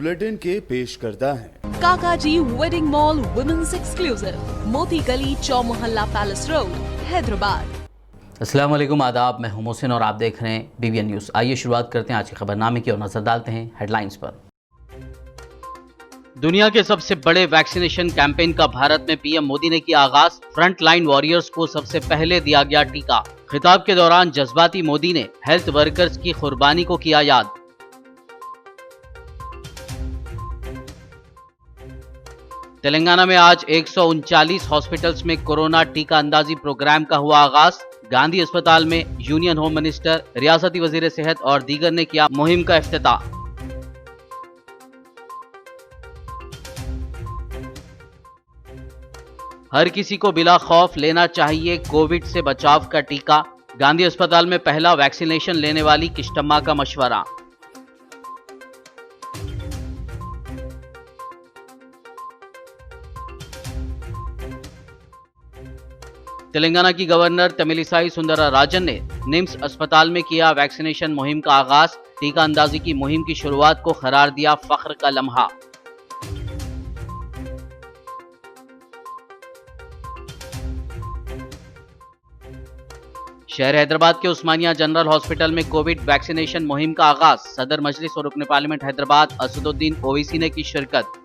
Bulletin के पेश करता है काकाजी वेडिंग मॉल वुमेन्स एक्सक्लूसिव, मोती गली, चौमोहल्ला पैलेस रोड, हैदराबाद। अस्सलाम वालेकुम, आदाब। मैं हूं मोहसिन और आप देख रहे हैं BBN न्यूज़। आइए शुरुआत करते हैं आज के खबरनामे की और नजर डालते हैं हेडलाइंस पर। दुनिया के सबसे बड़े वैक्सीनेशन कैंपेन का भारत में पीएम मोदी ने किया आगाज। फ्रंट लाइन वॉरियर्स को सबसे पहले दिया गया टीका। खिताब के दौरान जज्बाती मोदी ने हेल्थ वर्कर्स की कुर्बानी को किया याद। तेलंगाना में आज 139 हॉस्पिटल्स में कोरोना टीका अंदाजी प्रोग्राम का हुआ आगाज। गांधी अस्पताल में यूनियन होम मिनिस्टर, रियासती वजीर सेहत और दीगर ने किया मुहिम का इफ्तिताह। हर किसी को बिला खौफ लेना चाहिए कोविड से बचाव का टीका। गांधी अस्पताल में पहला वैक्सीनेशन लेने वाली किस्टम्मा का मशवरा। तेलंगाना की गवर्नर तमिलिसाई सुंदरराजन ने निम्स अस्पताल में किया वैक्सीनेशन मुहिम का आगाज। टीका अंदाजी की मुहिम की शुरुआत को करार दिया फख्र का लम्हा। शहर हैदराबाद के उस्मानिया जनरल हॉस्पिटल में कोविड वैक्सीनेशन मुहिम का आगाज। सदर मजलिस और रुकन पार्लियामेंट हैदराबाद असदुद्दीन ओवैसी ने की शिरकत।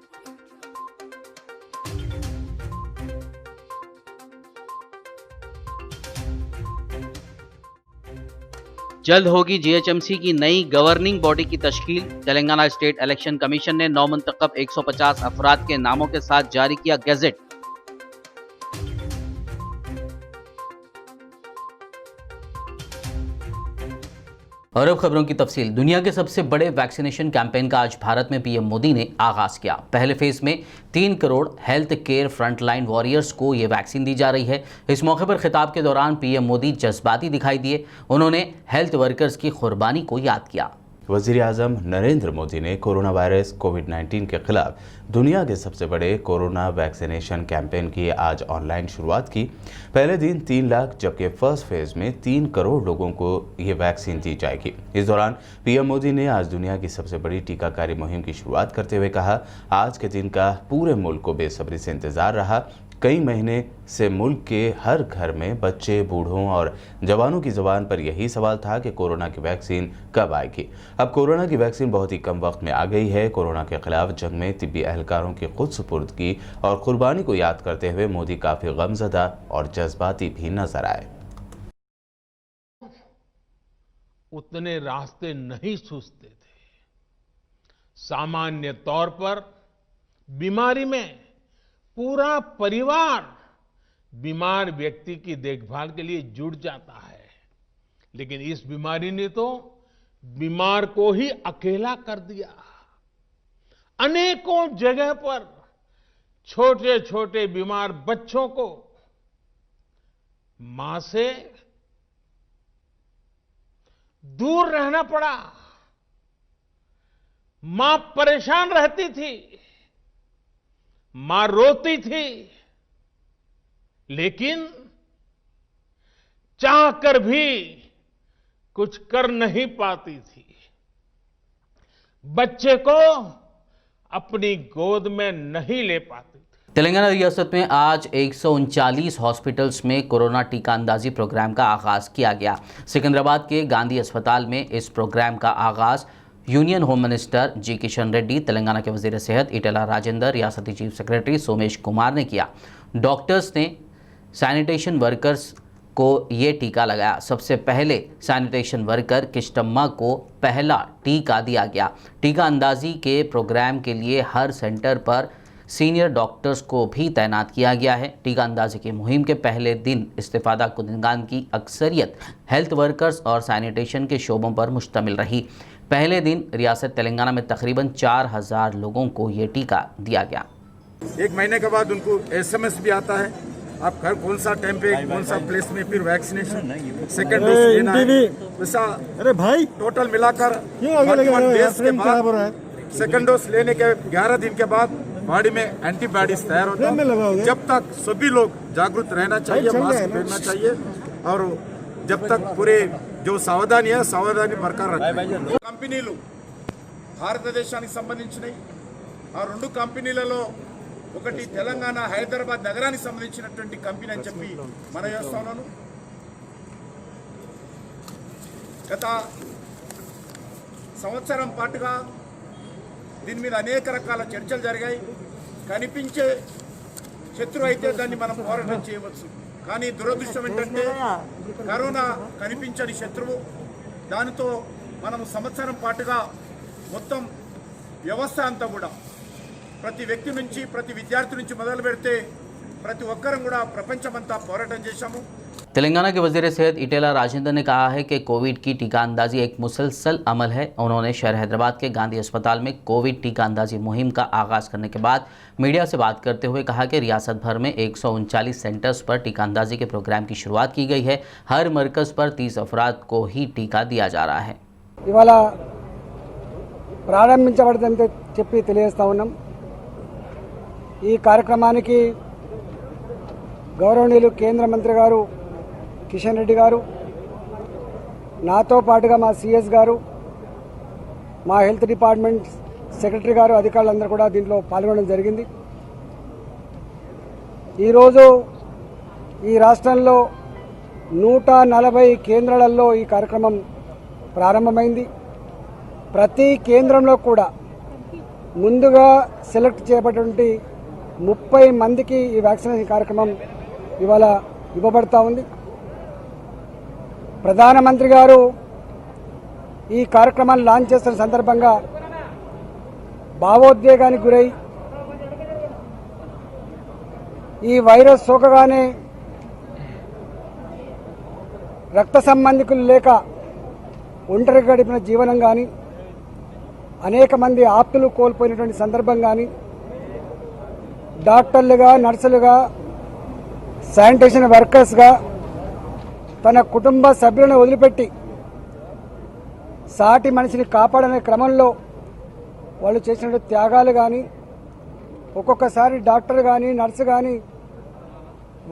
जल्द होगी GHMC की नई गवर्निंग बॉडी की तश्कील। तेलंगाना स्टेट इलेक्शन कमीशन ने नौ मुंतखब 150 अफराद के नामों के साथ जारी किया गैजेट। और अब खबरों की तफसील। दुनिया के सबसे बड़े वैक्सीनेशन कैंपेन का आज भारत में पीएम मोदी ने आगाज किया। पहले फेज में 3 crore health care frontline warriors को ये वैक्सीन दी जा रही है। इस मौके पर खिताब के दौरान पीएम मोदी जज्बाती दिखाई दिए। उन्होंने हेल्थ वर्कर्स की कुर्बानी को याद किया। वज़ीर आज़म नरेंद्र मोदी ने कोरोना वायरस कोविड-19 के खिलाफ दुनिया के सबसे बड़े कोरोना वैक्सीनेशन कैंपेन की आज ऑनलाइन शुरुआत की। पहले दिन 3 लाख जबकि फर्स्ट फेज में 3 करोड़ लोगों को ये वैक्सीन दी जाएगी। इस दौरान पीएम मोदी ने आज दुनिया की सबसे बड़ी टीकाकारी मुहिम की शुरुआत करते हुए कहा, आज के दिन का पूरे मुल्क को बेसब्री से इंतजार रहा। कई महीने से मुल्क के हर घर में बच्चे, बूढ़ों और जवानों की ज़बान पर यही सवाल था कि कोरोना की वैक्सीन कब आएगी। अब कोरोना की वैक्सीन बहुत ही कम वक्त में आ गई है। कोरोना के खिलाफ जंग में तिब्बी एहलकारों की खुद सुपुर्दगी और कुर्बानी को याद करते हुए मोदी काफ़ी गमज़दा और जज्बाती भी नजर आए। उतने रास्ते नहीं सूझते थे। सामान्य तौर पर बीमारी में पूरा परिवार बीमार व्यक्ति की देखभाल के लिए जुट जाता है, लेकिन इस बीमारी ने तो बीमार को ही अकेला कर दिया। अनेकों जगह पर छोटे छोटे बीमार बच्चों को मां से दूर रहना पड़ा। मां परेशान रहती थी, मां रोती थी, लेकिन चाहकर भी कुछ कर नहीं पाती थी। बच्चे को अपनी गोद में नहीं ले पाती थी। तेलंगाना रियासत में आज 139 हॉस्पिटल्स में कोरोना टीका अंदाजी प्रोग्राम का आगाज किया गया। सिकंदराबाद के गांधी अस्पताल में इस प्रोग्राम का आगाज यूनियन होम मिनिस्टर जी किशन रेड्डी, तेलंगाना के वजीर सेहत ईटेला राजेंद्र, रियासती चीफ सेक्रेटरी सोमेश कुमार ने किया। डॉक्टर्स ने सैनिटेशन वर्कर्स को ये टीका लगाया। सबसे पहले सैनिटेशन वर्कर किस्टम्मा को पहला टीका दिया गया। टीका अंदाजी के प्रोग्राम के लिए हर सेंटर पर सीनियर डॉक्टर्स को भी तैनात किया गया है। टीका अंदाजी की मुहिम के पहले दिन इस्तिफादा कुंदगान की अक्सरियत हेल्थ वर्कर्स और सैनिटेशन के शोबों पर मुश्तमिल रही। पहले दिन रियासत तेलंगाना में तकरीबन 4000 लोगों को ये टीका दिया गया। 1 महीने के बाद उनको SMS भी आता है, आप घर कौन सा टाइम पे कौन सा प्लेस में फिर वैक्सीनेशन सेकेंड डोज लेना है। वैसा अरे भाई टोटल मिलाकर 41 डेज के बाद सेकेंड डोज लेने के 11 दिन के बाद बॉडी में एंटीबॉडीज तैयार होता है। जब तक सभी लोग जागरूक रहना चाहिए, मास्क पहनना चाहिए और जब तक पूरे जो सावधानी है सावधानी बरकरार रखनी। కంపెనీలు భారతదేశానికి సంబంధించినవి ఆ రెండు కంపెనీలలో ఒకటి తెలంగాణ హైదరాబాద్ నగరానికి సంబంధించినటువంటి కంపెనీ అని చెప్పి మనం చేస్తా ఉన్నాను. గత సంవత్సరం పాటుగా దీని మీద అనేక రకాల చర్చలు జరిగాయి. కనిపించే శత్రువు అయితే దాన్ని మనం పోరాటం చేయవచ్చు. కానీ దురదృష్టం ఏంటంటే కరోనా కనిపించని శత్రువు. దానితో మనం సంవత్సరం పాటుగా మొత్తం వ్యవస్థ అంతా కూడా ప్రతి వ్యక్తి నుంచి ప్రతి విద్యార్థి నుంచి మొదలు పెడితే ప్రతి ఒక్కరం కూడా ప్రపంచమంతా పోరాటం చేశాము. तेलंगाना के वजीर सेहत इटेला राजेंद्र ने कहा है कि कोविड की टीका अंदाजी एक मुसलसल अमल है। उन्होंने शहर हैदराबाद के गांधी अस्पताल में कोविड टीका अंदाजी मुहिम का आगाज़ करने के बाद मीडिया से बात करते हुए कहा कि रियासत भर में 139 सेंटर्स पर टीका अंदाजी के प्रोग्राम की शुरुआत की गई है। हर मरकज़ पर 30 अफराद को ही टीका दिया जा रहा है। ఇవాళ ప్రారంభించబడిందని చెప్పి తెలియజేస్తా ఉన్నాం. ఈ కార్యక్రమానికి గౌరవనీయులు కేంద్ర మంత్రి గారు కిషన్ రెడ్డి గారు, నాతో పాటుగా మా సిఎస్ గారు, మా హెల్త్ డిపార్ట్మెంట్ సెక్రటరీ గారు, అధికారులందరూ కూడా దీంట్లో పాల్గొనడం జరిగింది. ఈరోజు ఈ రాష్ట్రంలో 140 కేంద్రాలలో ఈ కార్యక్రమం ప్రారంభమైంది. ప్రతి కేంద్రంలో కూడా ముందుగా సెలెక్ట్ చేయబడినటువంటి 30 మందికి ఈ వ్యాక్సినేషన్ కార్యక్రమం ఇవాళ ఇవ్వబడతా ఉంది. ప్రధానమంత్రి గారు ఈ కార్యక్రమాన్ని లాంచ్ చేస్తున్న సందర్భంగా భావోద్వేగానికి గురై ఈ వైరస్ సోకగానే రక్త సంబంధికులు లేక ఒంటరి గడిపిన జీవనం కానీ, అనేక మంది ఆప్తులు కోల్పోయినటువంటి సందర్భం కానీ, డాక్టర్లుగా, నర్సులుగా, శానిటేషన్ వర్కర్స్గా తన కుటుంబ సభ్యులను వదిలిపెట్టి సాటి మనిషిని కాపాడనే క్రమంలో వాళ్ళు చేసిన త్యాగాలు కానీ, ఒక్కొక్కసారి డాక్టర్ కానీ, నర్సు కానీ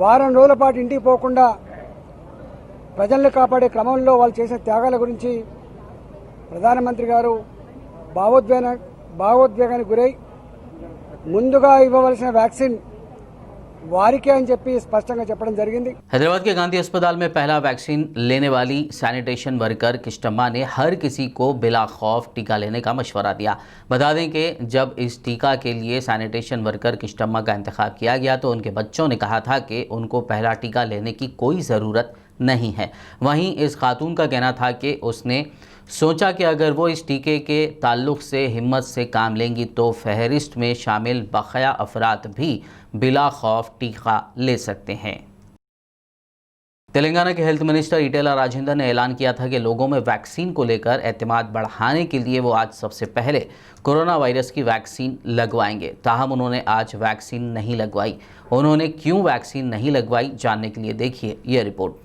వారం రోజుల పాటు ఇంటికి పోకుండా ప్రజలను కాపాడే క్రమంలో వాళ్ళు చేసిన త్యాగాల గురించి ప్రధానమంత్రి గారు భావోద్వేగానికి గురై ముందుగా ఇవ్వవలసిన వ్యాక్సిన్ వారికే అని చెప్పి స్పష్టంగా చెప్పడం జరిగింది. हैदराबाद के गांधी अस्पताल में पहला वैक्सीन लेने वाली सैनिटेशन वर्कर किस्टम्मा ने हर किसी को बिला खौफ टीका लेने का मशवरा दिया। बता दें कि जब इस टीका के लिए सैनिटेशन वर्कर किस्टम्मा का इंतखाब किया गया तो उनके बच्चों ने कहा था कि उनको पहला टीका लेने की कोई ज़रूरत नहीं है। वहीं इस खातून का कहना था कि उसने सोचा कि अगर वो इस टीके के ताल्लुक़ से हिम्मत से काम लेंगी तो फहरिस्त में शामिल बकाया अफराद भी बिला खौफ टीका ले सकते हैं। तेलंगाना के हेल्थ मिनिस्टर इटेला राजेंद्र ने ऐलान किया था कि लोगों में वैक्सीन को लेकर एतमाद बढ़ाने के लिए वो आज सबसे पहले कोरोना वायरस की वैक्सीन लगवाएंगे। ताहम उन्होंने आज वैक्सीन नहीं लगवाई। उन्होंने क्यों वैक्सीन नहीं लगवाई, जानने के लिए देखिए ये रिपोर्ट।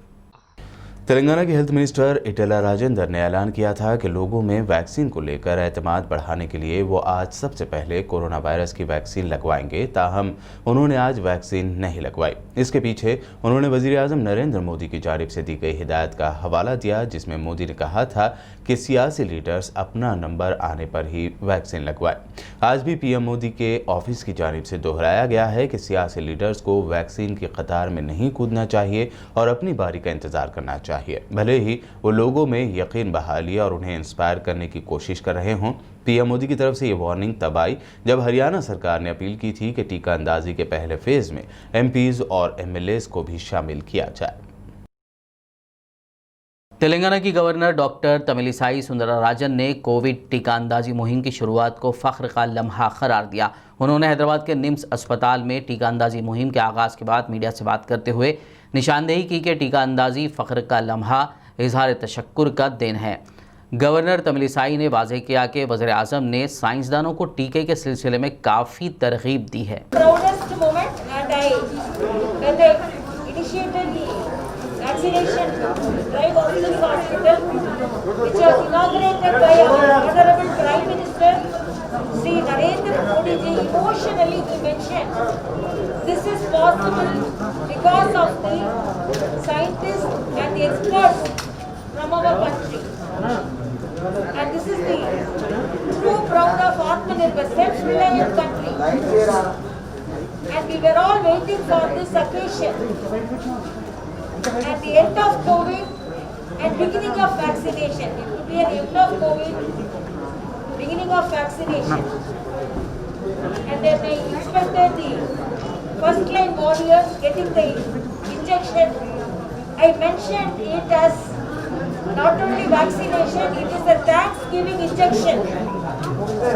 तेलंगाना के हेल्थ मिनिस्टर इटेला राजेंद्र ने ऐलान किया था कि लोगों में वैक्सीन को लेकर एतमाद बढ़ाने के लिए वो आज सबसे पहले कोरोना वायरस की वैक्सीन लगवाएंगे। ताहम उन्होंने आज वैक्सीन नहीं लगवाई। इसके पीछे उन्होंने वज़ीर-ए-आज़म नरेंद्र मोदी की जानिब से दी गई हिदायत का हवाला दिया, जिसमें मोदी ने कहा था कि सियासी लीडर्स अपना नंबर आने पर ही वैक्सीन लगवाएं। आज भी पीएम मोदी के ऑफिस की जानिब से दोहराया गया है कि सियासी लीडर्स को वैक्सीन की कतार में नहीं कूदना चाहिए और अपनी बारी का इंतजार करना चाहिए, भले ही वो लोगों में यकीन बहा लिया और उन्हें इंस्पायर करने की कोशिश कर रहे हों। पीएम मोदी की तरफ से ये वार्निंग तब आई जब हरियाणा सरकार ने अपील की थी कि टीका अंदाजी के पहले फेज में एमपीज और एमएलएस को भी शामिल किया जाए। तेलंगाना की गवर्नर डॉक्टर तमिलिसाई सुंदरराजन ने कोविड टीका अंदाजी मुहिम की शुरुआत को फ़ख्र का लम्हा करार दिया। उन्होंने हैदराबाद के निम्स अस्पताल में टीका अंदाजी मुहिम के आगाज़ के बाद मीडिया से बात करते हुए निशानदेही की कि टीका अंदाजी फ़ख्र का लम्हा इजहार तशक्कुर का दिन है। गवर्नर तमिलिसाई ने वाज़ेह किया कि वज़ीर-ए-आज़म ने साइंसदानों को टीके के सिलसिले में काफ़ी तरगीब दी है। Vaccination drive also in the hospital, which was inaugurated by our Honorable Prime Minister, Sri Narendra Modi ji. Emotionally he mentioned, this is possible because of the scientists and the experts from our country. And this is the true proud of Atmanirbhar, self-reliant country. and we were all waiting for this occasion. At the end of COVID and beginning of vaccination, it would be an end of COVID, beginning of vaccination. And then I inspected the first line warriors getting the injection. I mentioned it as not only vaccination, it is a Thanksgiving injection.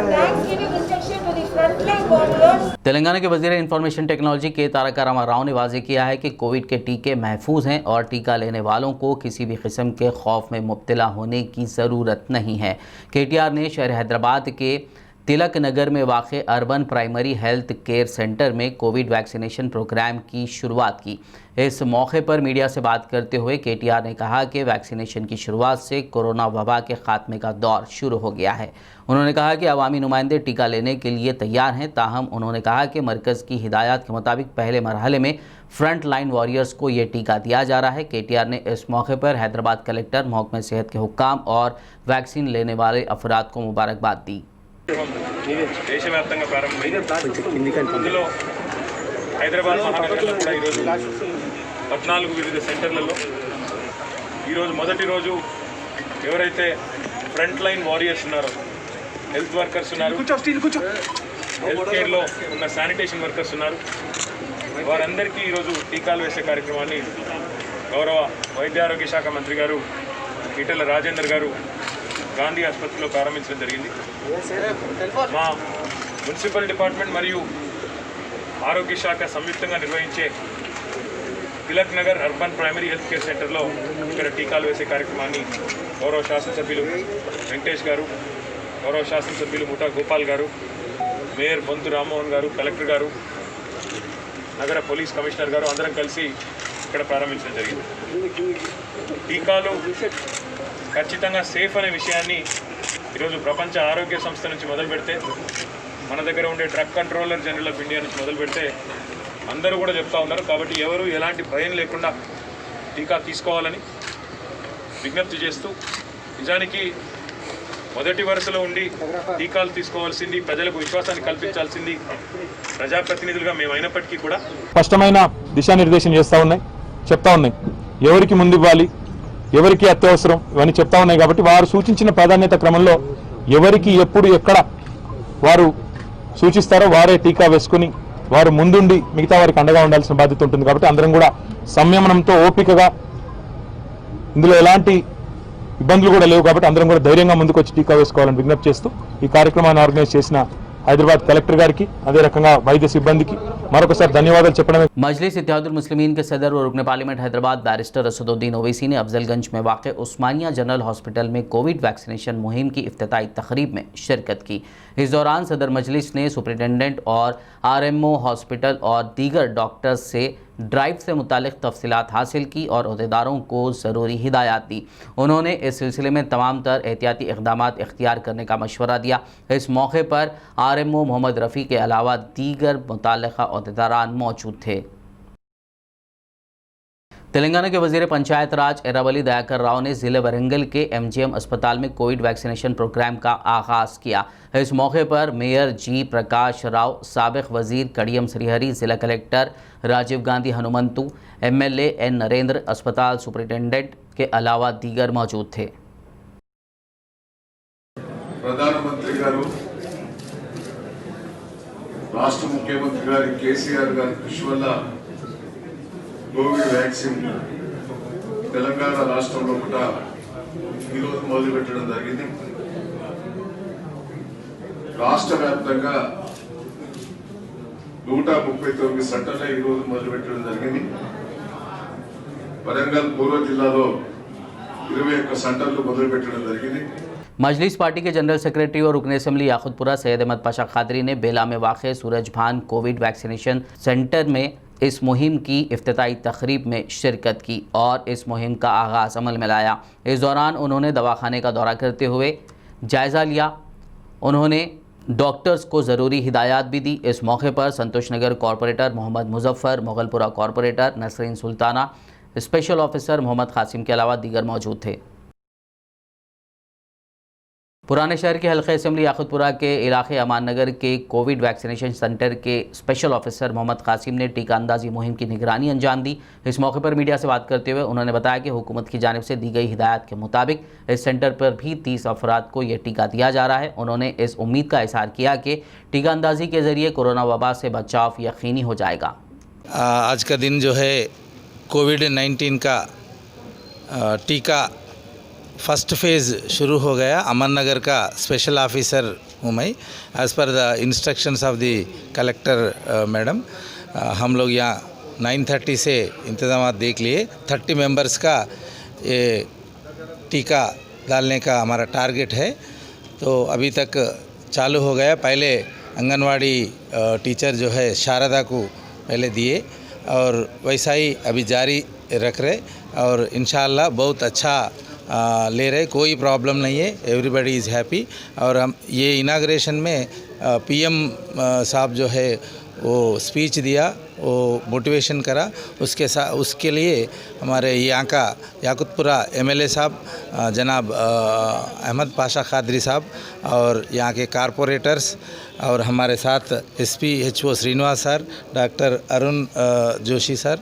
Thanksgiving injection to the frontline warriors. Telangana के वजीर information technology के तारक रामाराव ने वाजे किया है कि Covid के टीके महफूज हैं और टीका लेने वालों को किसी भी किस्म के खौफ में मुब्तला होने की ज़रूरत नहीं है। केटीआर ने शहर हैदराबाद के तिलक नगर में वाक़ urban primary health care centre में कोविड वैक्सीनेशन प्रोग्राम की शुरुआत की। इस मौके पर मीडिया से बात करते हुए केटीआर ने कहा कि वैक्सीनेशन की शुरुआत से कोरोना वबा के खात्मे का दौर शुरू हो गया है। उन्होंने कहा कि अवामी नुमाइंदे टीका लेने के लिए तैयार हैं, ताहम उन्होंने कहा कि मरकज़ की हिदायत के मुताबिक पहले मरहले में फ्रंट लाइन वॉरियर्स को ये टीका दिया जा रहा है। केटीआर ने इस मौके पर हैदराबाद कलेक्टर, महकमे सेहत के हुक्काम और वैक्सीन लेने वाले अफराद को मुबारकबाद दी। దేశవ్యాప్తంగా ప్రారంభమైంది। అందులో హైదరాబాద్ మహానగరంలో కూడా ఈరోజు 14 వివిధ సెంటర్లలో ఈరోజు మొదటి రోజు ఎవరైతే ఫ్రంట్ లైన్ వారియర్స్ ఉన్నారో, హెల్త్ వర్కర్స్ ఉన్నారు, హెల్త్ కేర్లో ఉన్న శానిటేషన్ వర్కర్స్ ఉన్నారు, వారందరికీ ఈరోజు టీకాలు వేసే కార్యక్రమాన్ని గౌరవ వైద్య ఆరోగ్య శాఖ మంత్రి గారు ఈటెల రాజేందర్ గారు గాంధీ ఆసుపత్రిలో ప్రారంభించడం జరిగింది। మా మున్సిపల్ డిపార్ట్మెంట్ మరియు ఆరోగ్య శాఖ సంయుక్తంగా నిర్వహించే Tilak Nagar urban primary health care సెంటర్లో ఇక్కడ టీకాలు వేసే కార్యక్రమాన్ని గౌరవ శాసనసభ్యులు వెంకటేష్ గారు, గౌరవ శాసనసభ్యులు ముఠా గోపాల్ గారు, మేయర్ బొంతు రామ్మోహన్ గారు, కలెక్టర్ గారు, నగర పోలీస్ కమిషనర్ గారు అందరం కలిసి ఇక్కడ ప్రారంభించడం జరిగింది। టీకాలు ఖచ్చితంగా సేఫ్ అనే విషయాన్ని ఈరోజు ప్రపంచ ఆరోగ్య సంస్థ నుంచి మొదలు పెడితే, మన దగ్గర ఉండే drug controller general of India నుంచి మొదలు పెడితే అందరూ కూడా చెప్తా ఉన్నారు। కాబట్టి ఎవరు ఎలాంటి భయం లేకుండా టీకా తీసుకోవాలని విజ్ఞప్తి చేస్తూ, నిజానికి మొదటి వరుసలో ఉండి టీకాలు తీసుకోవాల్సింది, ప్రజలకు విశ్వాసాన్ని కల్పించాల్సింది ప్రజాప్రతినిధులుగా మేము అయినప్పటికీ కూడా స్పష్టమైన దిశానిర్దేశం చెప్తా ఉన్నాయి ఎవరికి ముందు ఇవ్వాలి, ఎవరికి అత్యవసరం, ఇవన్నీ చెప్తా ఉన్నాయి। కాబట్టి వారు సూచించిన ప్రాధాన్యత క్రమంలో ఎవరికి ఎప్పుడు ఎక్కడ వారు సూచిస్తారో వారే టీకా వేసుకుని వారు ముందుండి మిగతా వారికి అండగా ఉండాల్సిన బాధ్యత ఉంటుంది। కాబట్టి అందరం కూడా సంయమనంతో, ఓపికగా, ఇందులో ఎలాంటి ఇబ్బందులు కూడా లేవు కాబట్టి అందరం కూడా ధైర్యంగా ముందుకు వచ్చి టీకా వేసుకోవాలని విజ్ఞప్తి చేస్తూ ఈ కార్యక్రమాన్ని ఆర్గనైజ్ చేసిన हैदराबाद कलेक्टर गारी की अदे रखंगा वैद्य सिब्बंदी की मरोकसारि धन्यवादालु चेप्पडम। मजलिस इत्तेहादुल मुस्लिमीन के सदर और रुकन पार्लियामेंट हैदराबाद बैरिस्टर असदुद्दीन ओवैसी ने अफजलगंज में वाक़ उस्मानिया जनरल हॉस्पिटल में कोविड वैक्सीनेशन मुहिम की इफ्तिताई तकरीब में शिरकत की। इस दौरान सदर मजलिस ने सुपरिटेंडेंट और आरएमओ हॉस्पिटल और दीगर डॉक्टर्स से ड्राइव से मुतालिक तफसीलात हासिल की और अहदेदारों को ज़रूरी हिदायत दी। उन्होंने इस सिलसिले में तमाम तर एहतियाती इक़दामात इख्तियार करने का मशवरा दिया। इस मौके पर आरएमओ मोहम्मद रफ़ी के अलावा दीगर मुताल्लिक़ा अहदेदारान मौजूद थे। तेलंगाना के वज़ीर पंचायत राज एरावली दयाकर राव ने ज़िले वरंगल के एमजीएम अस्पताल में कोविड वैक्सीनेशन प्रोग्राम का आगाज़ किया। इस मौके पर मेयर जी प्रकाश राव, साबिक़ वज़ीर कड़ियम श्रीहरी, ज़िला collector Rajiv Gandhi Hanumanthu, MLA N Narendra, अस्पताल सुपरिटेंडेंट के अलावा दीगर मौजूद थे। प्रधानमंत्री गारू, राष्ट्र मुख्यमंत्री गारी केसीआर गारी कृषि वल्ल कोविड वैक्सीन तेलंगाना राष्ट्रंलो కూడా ఈ రోజు మొదలు పెట్టడం జరిగింది। రాష్ట్ర వ్యాప్తంగా 139 సెంటర్ల ఈ రోజు మొదలు పెట్టడం జరిగింది। వరంగల్ పూర్వ జిల్లాలో 21 సెంటర్లు మొదలు పెట్టడం జరిగింది। मजलिस पार्टी के जनरल सेक्रेटरी और रुकन असम्बली याकुतपुरा सैयद अहमद पाशा खादरी ने बेला में वाक़ सूरजभान कोविड वैक्सीनेशन सेंटर में इस मुहिम की इफ्तिताई तकरीब में शिरकत की और इस मुहिम का आगाज़ अमल में लाया। इस दौरान उन्होंने दवाखाने का दौरा करते हुए जायज़ा लिया। उन्होंने डॉक्टर्स को ज़रूरी हिदायत भी दी। इस मौके पर Santosh Nagar corporator Mohammed Muzaffar, Mogalpura corporator Nasreen Sultana, special officer Mohammed Qasim के अलावा दीगर मौजूद थे। पुराने शहर के हल्के असेंबली याकुतपुरा के इलाके अमान नगर के कोविड वैक्सीनेशन सेंटर के स्पेशल ऑफिसर मोहम्मद कासिम ने टीका अंदाजी मुहिम की निगरानी अंजाम दी। इस मौके पर मीडिया से बात करते हुए उन्होंने बताया कि हुकूमत की जानिब से दी गई हिदायत के मुताबिक इस सेंटर पर भी 30 अफराद को ये टीका दिया जा रहा है। उन्होंने इस उम्मीद का इजहार किया कि टीका अंदाजी के जरिए कोरोना वबा से बचाव यकीनी हो जाएगा। आज का दिन जो है कोविड-19 का टीका फर्स्ट फेज़ शुरू हो गया। अमन नगर का स्पेशल ऑफिसर हूँ मैं। As per the instructions of the collector madam, हम लोग यहाँ 9:30 से इंतज़ाम देख लिए। 30 मेंबर्स का ये टीका डालने का हमारा टारगेट है। तो अभी तक चालू हो गया। पहले आंगनवाड़ी टीचर जो है शारदा को पहले दिए और वैसा ही अभी जारी रख रहे और इंशाअल्लाह बहुत अच्छा ले रहे, कोई प्रॉब्लम नहीं है। Everybody is happy. और हम ये इनाग्रेशन में पीएम साहब जो है वो स्पीच दिया, वो मोटिवेशन करा। उसके लिए हमारे यहाँ का याकुतपुरा एमएलए साहब जनाब अहमद पाशा खादरी साहब और यहाँ के कारपोरेटर्स और हमारे साथ SPHO Srinivas sir, doctor Arun Joshi sir,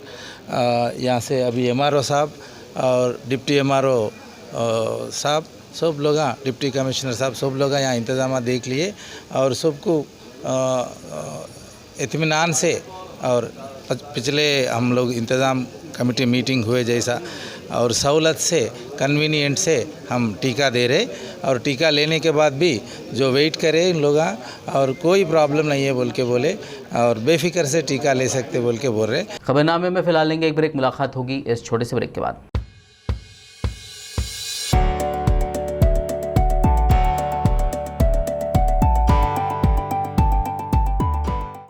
यहाँ से अभी MRO साहब और डिप्टी MRO साहब, सब लोग, डिप्टी कमिश्नर साहब, सब लोग यहाँ इंतज़ाम देख लिए और सबको इत्मीनान से और पिछले हम लोग इंतज़ाम कमेटी मीटिंग हुए जैसा और सहूलत से कन्वीनियंट से हम टीका दे रहे और टीका लेने के बाद भी जो वेट करे इन लोग और कोई प्रॉब्लम नहीं है बोल के बोले और बेफिक्र से टीका ले सकते बोल के बोल रहे। खबरनामे में फिलहाल लेंगे एक ब्रेक, मुलाकात होगी इस छोटे से ब्रेक के बाद।